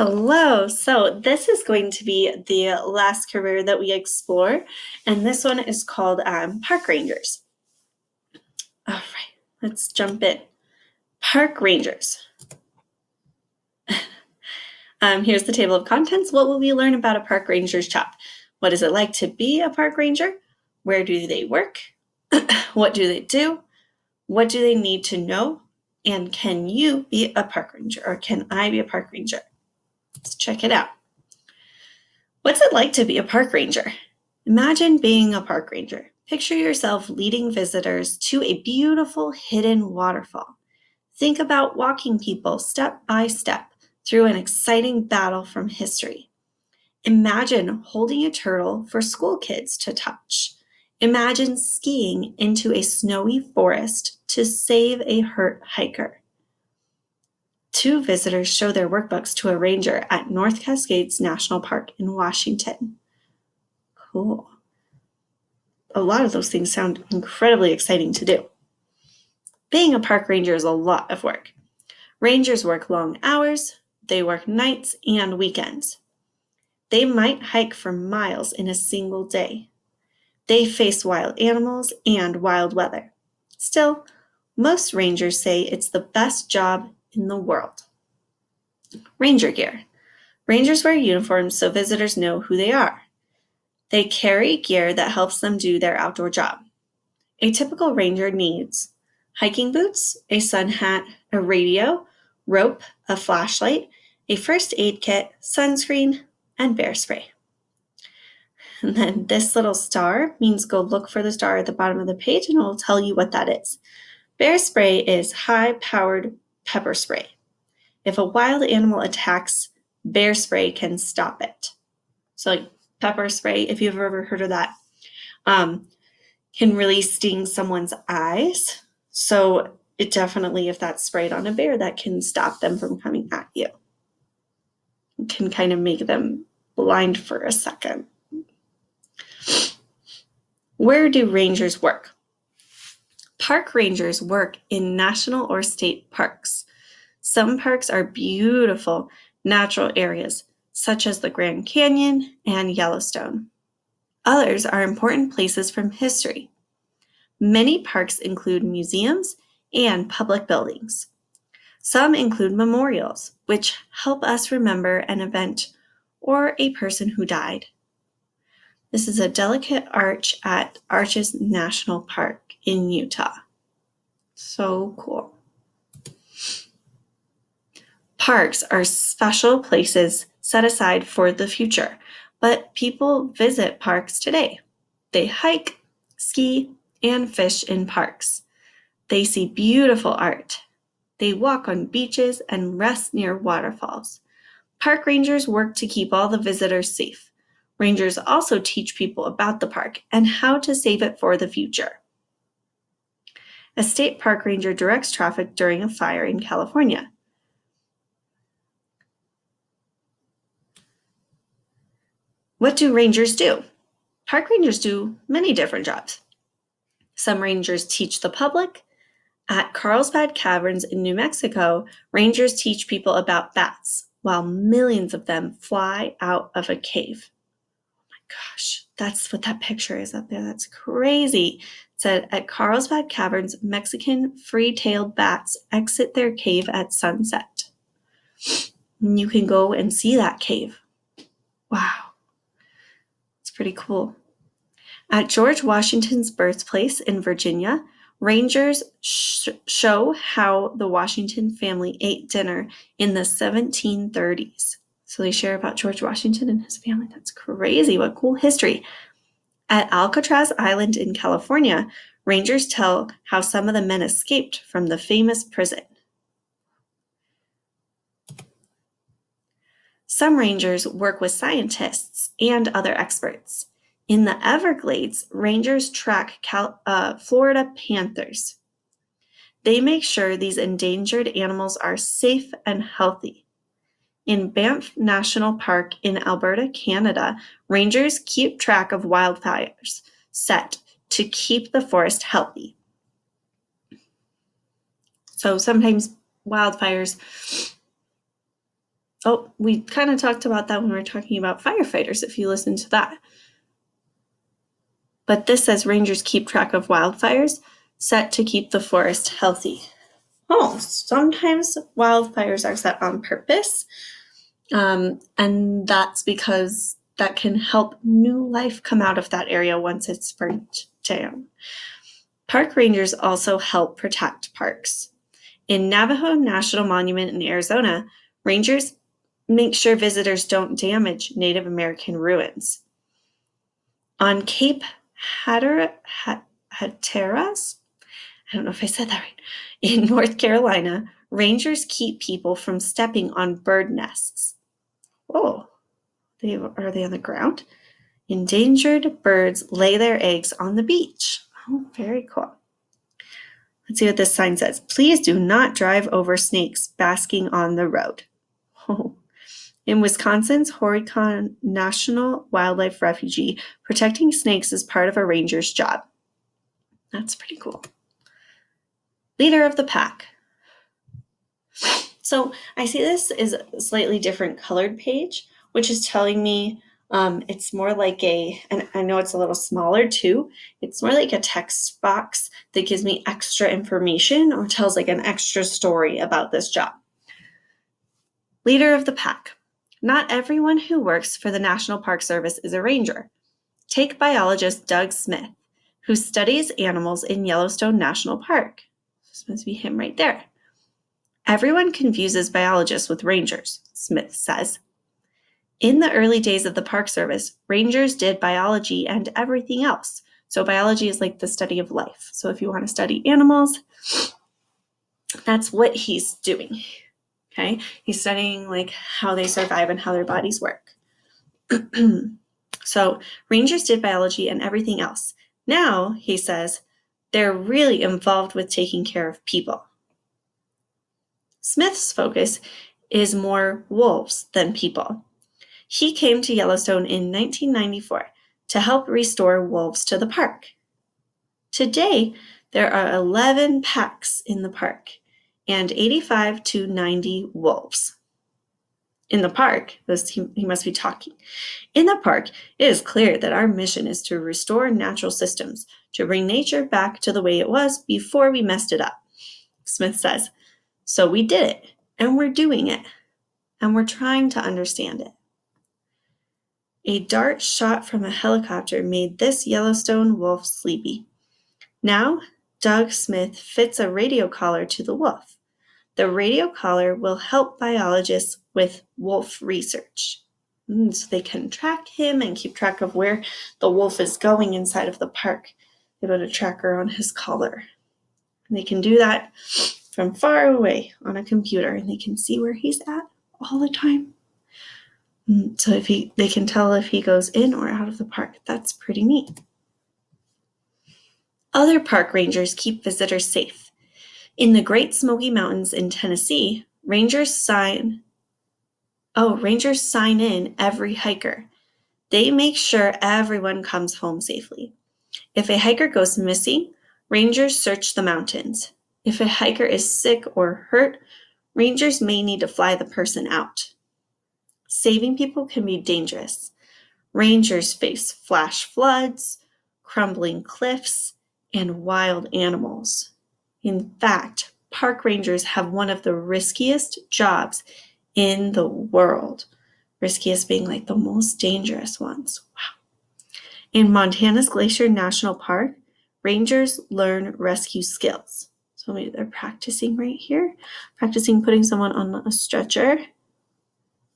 Hello. So this is going to be the last career that we explore, and this one is called park rangers. All right, let's jump in. Park rangers. Here's the table of contents. What will we learn about a park ranger's job? What is it like to be a park ranger? Where do they work? What do they do? What do they need to know? And can you be a park ranger, or can I be a park ranger? Let's check it out. What's it like to be a park ranger? Imagine being a park ranger. Picture yourself leading visitors to a beautiful hidden waterfall. Think about walking people step by step through an exciting battle from history. Imagine holding a turtle for school kids to touch. Imagine skiing into a snowy forest to save a hurt hiker. Two visitors show their workbooks to a ranger at North Cascades National Park in Washington. Cool. A lot of those things sound incredibly exciting to do. Being a park ranger is a lot of work. Rangers work long hours, they work nights and weekends. They might hike for miles in a single day. They face wild animals and wild weather. Still, most rangers say it's the best job in the world. Ranger gear. Rangers wear uniforms so visitors know who they are. They carry gear that helps them do their outdoor job. A typical ranger needs hiking boots, a sun hat, a radio, rope, a flashlight, a first aid kit, sunscreen, and bear spray. And then this little star means go look for the star at the bottom of the page and it will tell you what that is. Bear spray is high-powered pepper spray. If a wild animal attacks, bear spray can stop it. So like pepper spray, if you've ever heard of that, can really sting someone's eyes. So it definitely, if that's sprayed on a bear, that can stop them from coming at you. It can kind of make them blind for a second. Where do rangers work? Park rangers work in national or state parks. Some parks are beautiful natural areas, such as the Grand Canyon and Yellowstone. Others are important places from history. Many parks include museums and public buildings. Some include memorials, which help us remember an event or a person who died. This is a delicate arch at Arches National Park in Utah. So cool. Parks are special places set aside for the future, but people visit parks today. They hike, ski, and fish in parks. They see beautiful art. They walk on beaches and rest near waterfalls. Park rangers work to keep all the visitors safe. Rangers also teach people about the park and how to save it for the future. A state park ranger directs traffic during a fire in California. What do rangers do? Park rangers do many different jobs. Some rangers teach the public. At Carlsbad Caverns in New Mexico, rangers teach people about bats while millions of them fly out of a cave. Oh my gosh, that's what that picture is up there. That's crazy. It said at Carlsbad Caverns, Mexican free-tailed bats exit their cave at sunset. And you can go and see that cave. Wow. It's pretty cool. At George Washington's birthplace in Virginia, rangers show how the Washington family ate dinner in the 1730s. So they share about George Washington and his family. That's crazy. What cool history. At Alcatraz Island in California, rangers tell how some of the men escaped from the famous prison. Some rangers work with scientists and other experts. In the Everglades, rangers track Florida panthers. They make sure these endangered animals are safe and healthy. In Banff National Park in Alberta, Canada, rangers keep track of wildfires set to keep the forest healthy. So sometimes wildfires Oh, we kind of talked about that when we were talking about firefighters, if you listen to that. But this says rangers keep track of wildfires set to keep the forest healthy. Oh, sometimes wildfires are set on purpose, and that's because that can help new life come out of that area once it's burnt down. Park rangers also help protect parks. In Navajo National Monument in Arizona, rangers make sure visitors don't damage Native American ruins. On Cape Hatteras, I don't know if I said that right, in North Carolina, rangers keep people from stepping on bird nests. Oh, are they on the ground? Endangered birds lay their eggs on the beach. Oh, very cool. Let's see what this sign says. Please do not drive over snakes basking on the road. Oh. In Wisconsin's Horicon National Wildlife Refuge, protecting snakes is part of a ranger's job. That's pretty cool. Leader of the pack. So I see this is a slightly different colored page, which is telling me it's more like and I know it's a little smaller too, it's more like a text box that gives me extra information or tells like an extra story about this job. Leader of the pack. Not everyone who works for the National Park Service is a ranger. Take biologist Doug Smith, who studies animals in Yellowstone National Park. This must be him right there. Everyone confuses biologists with rangers, Smith says. In the early days of the Park Service, rangers did biology and everything else. So biology is like the study of life. So if you want to study animals, that's what he's doing. Okay? He's studying like how they survive and how their bodies work. So rangers did biology and everything else. Now, he says, they're really involved with taking care of people. Smith's focus is more wolves than people. He came to Yellowstone in 1994 to help restore wolves to the park. Today, there are 11 packs in the park and 85 to 90 wolves. In the park, he must be talking. In the park, it is clear that our mission is to restore natural systems, to bring nature back to the way it was before we messed it up. Smith says, so we did it, and we're doing it, and we're trying to understand it. A dart shot from a helicopter made this Yellowstone wolf sleepy. Now, Doug Smith fits a radio collar to the wolf. The radio collar will help biologists with wolf research. So they can track him and keep track of where the wolf is going inside of the park. They put a tracker on his collar. And they can do that from far away on a computer, and they can see where he's at all the time. So they can tell if he goes in or out of the park. That's pretty neat. Other park rangers keep visitors safe. In the Great Smoky Mountains in Tennessee, rangers sign in every hiker. They make sure everyone comes home safely. If a hiker goes missing, rangers search the mountains. If a hiker is sick or hurt, rangers may need to fly the person out. Saving people can be dangerous. Rangers face flash floods, crumbling cliffs, and wild animals. In fact, park rangers have one of the riskiest jobs in the world. Riskiest being like the most dangerous ones. Wow. In Montana's Glacier National Park, rangers learn rescue skills. So maybe they're practicing right here, practicing putting someone on a stretcher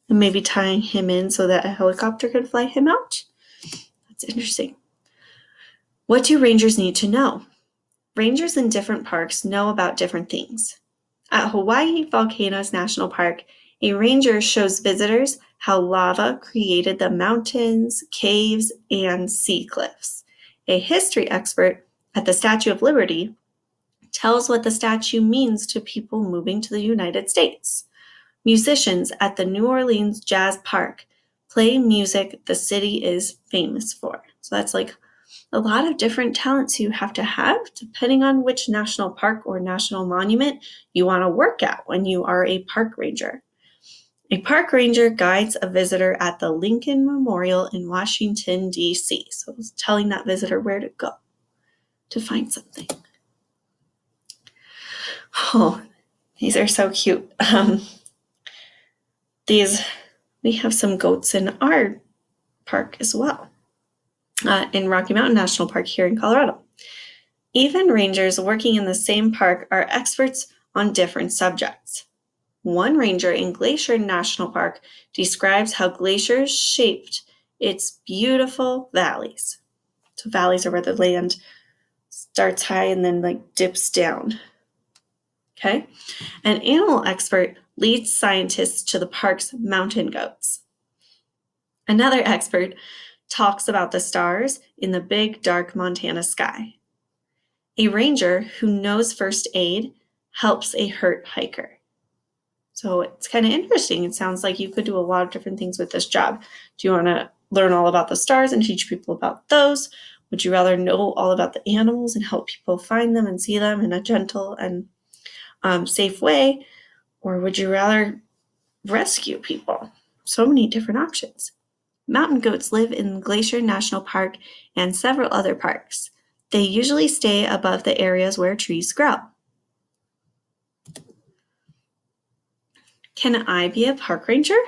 and maybe tying him in so that a helicopter could fly him out. That's interesting. What do rangers need to know? Rangers in different parks know about different things. At Hawaii Volcanoes National Park, a ranger shows visitors how lava created the mountains, caves, and sea cliffs. A history expert at the Statue of Liberty tells what the statue means to people moving to the United States. Musicians at the New Orleans Jazz Park play music the city is famous for. So that's like a lot of different talents you have to have depending on which national park or national monument you want to work at when you are a park ranger. A park ranger guides a visitor at the Lincoln Memorial in Washington, D.C. So it was telling that visitor where to go to find something. Oh, these are so cute. We have some goats in our park as well, in Rocky Mountain National Park here in Colorado. Even rangers working in the same park are experts on different subjects. One ranger in Glacier National Park describes how glaciers shaped its beautiful valleys. So valleys are where the land starts high and then dips down. Okay? An animal expert leads scientists to the park's mountain goats. Another expert talks about the stars in the big, dark Montana sky. A ranger who knows first aid helps a hurt hiker. So it's kind of interesting. It sounds like you could do a lot of different things with this job. Do you want to learn all about the stars and teach people about those? Would you rather know all about the animals and help people find them and see them in a gentle and safe way? Or would you rather rescue people? So many different options. Mountain goats live in Glacier National Park and several other parks. They usually stay above the areas where trees grow. Can I be a park ranger?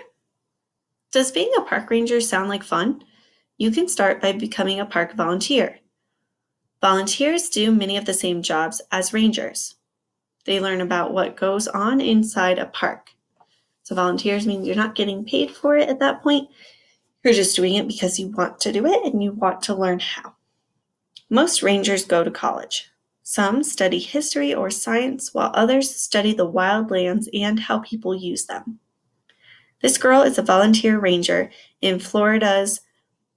Does being a park ranger sound like fun? You can start by becoming a park volunteer. Volunteers do many of the same jobs as rangers. They learn about what goes on inside a park. So volunteers means you're not getting paid for it at that point. You're just doing it because you want to do it and you want to learn how. Most rangers go to college. Some study history or science, while others study the wild lands and how people use them. This girl is a volunteer ranger in Florida's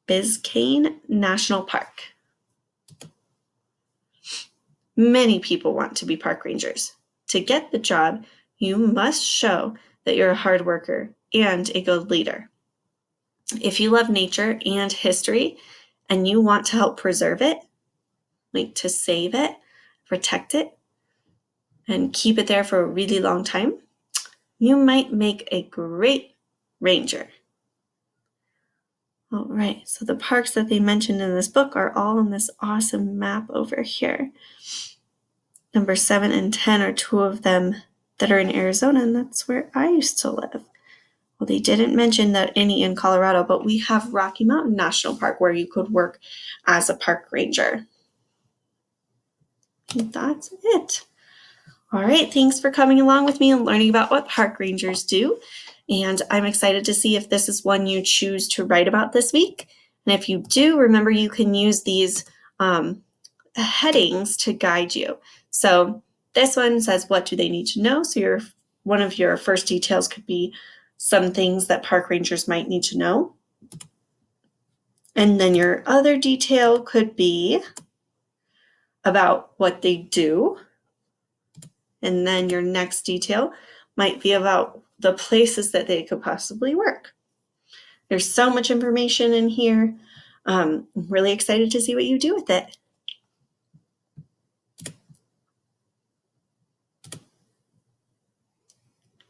Biscayne National Park. Many people want to be park rangers. To get the job, you must show that you're a hard worker and a good leader. If you love nature and history and you want to help preserve it, like to save it, protect it, and keep it there for a really long time, you might make a great ranger. All right, so the parks that they mentioned in this book are all on this awesome map over here. Number 7 and 10 are two of them that are in Arizona, and that's where I used to live. Well, they didn't mention that any in Colorado, but we have Rocky Mountain National Park where you could work as a park ranger. And that's it. All right, thanks for coming along with me and learning about what park rangers do. And I'm excited to see if this is one you choose to write about this week. And if you do, remember you can use these headings to guide you. So this one says, what do they need to know? So one of your first details could be some things that park rangers might need to know. And then your other detail could be about what they do. And then your next detail might be about the places that they could possibly work. There's so much information in here. I'm really excited to see what you do with it.